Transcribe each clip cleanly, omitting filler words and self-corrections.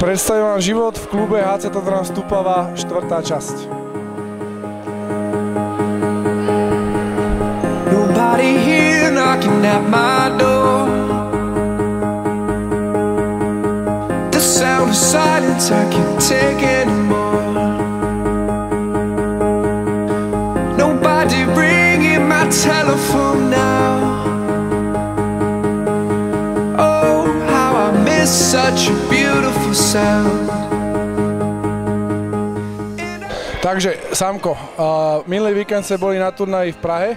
Predstavím vám život v klube HC Tatran Stupava, 4. časť. Nobody here knocking at my door. The sound of silence I can't take anymore. Nobody ringing my telephone now. Oh, how I miss such a beautiful sound. Takže, Sámko, minulý víkend ste boli na turnaji v Prahe.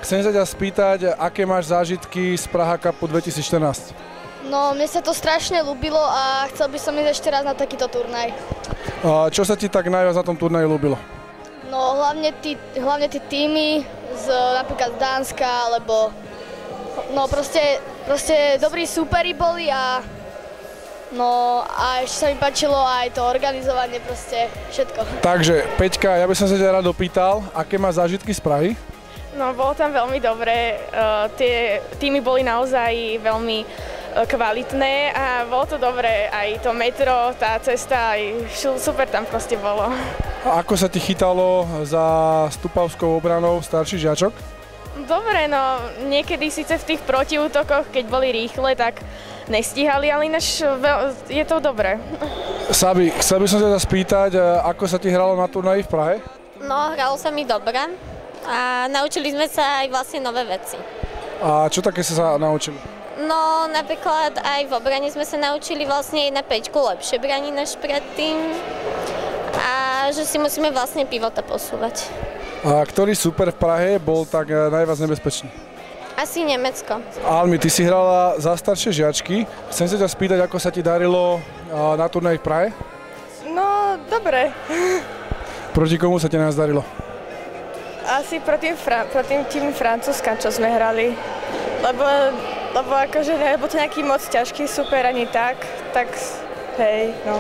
Chcem sa ťa spýtať, aké máš zážitky z Praha Cupu 2014? No, mne sa to strašne ľúbilo a chcel by som ísť ešte raz na takýto turnaj. Čo sa ti tak najviac na tom turnaji ľúbilo? No, hlavne tí týmy z napríklad z Dánska, alebo no proste dobrí súperi boli a no a ešte sa mi páčilo aj to organizovanie, proste všetko. Takže, Peťka, ja by som sa ťa rád opýtal, aké máš zážitky z Prahy? No, bolo tam veľmi dobre, tie týmy boli naozaj veľmi kvalitné a bolo to dobré, aj to metro, tá cesta, aj super tam proste bolo. A ako sa ti chytalo za stupavskou obranou starší žiačok? Dobre, no niekedy síce v tých protiútokoch, keď boli rýchle, tak nestíhali, ale ináč je to dobré. Sabi, chcel by som sa spýtať, ako sa ti hralo na turnaji v Prahe? No, hralo sa mi dobre a naučili sme sa aj vlastne nové veci. A čo také sa naučili? No, napríklad aj v obrane sme sa naučili vlastne 1-5 lepšie braniť než predtým a že si musíme vlastne pivota posúvať. A ktorý super v Prahe bol tak najviac nebezpečný? Asi Nemecko. Almi, ty si hrala za staršie žiačky. Chcem sa ťa spýtať, ako sa ti darilo na turnaji v Prahe? No, dobre. Proti komu sa ti nás darilo? Asi proti tým Francúzska, čo sme hrali. Lebo akože nebol to nejaký moc ťažký super ani tak hej, no.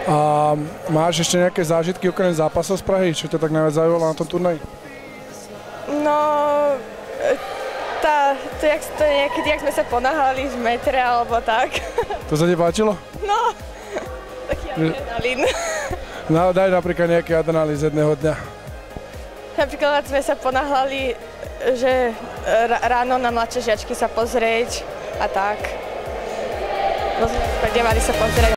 A máš ešte nejaké zážitky okrem zápasov z Prahy? Čo ťa tak najviac zaujalo na tom turnaji? No, niekedy, jak sme sa ponáhali v metre alebo tak. To sa ti páčilo? No, taký adrenalín. No, daj napríklad nejaký adrenalín z jedného dňa. Napríklad sme sa ponáhľali, že ráno na mladšie žiačky sa pozrieť a tak. No sme nemali sa pozrieť.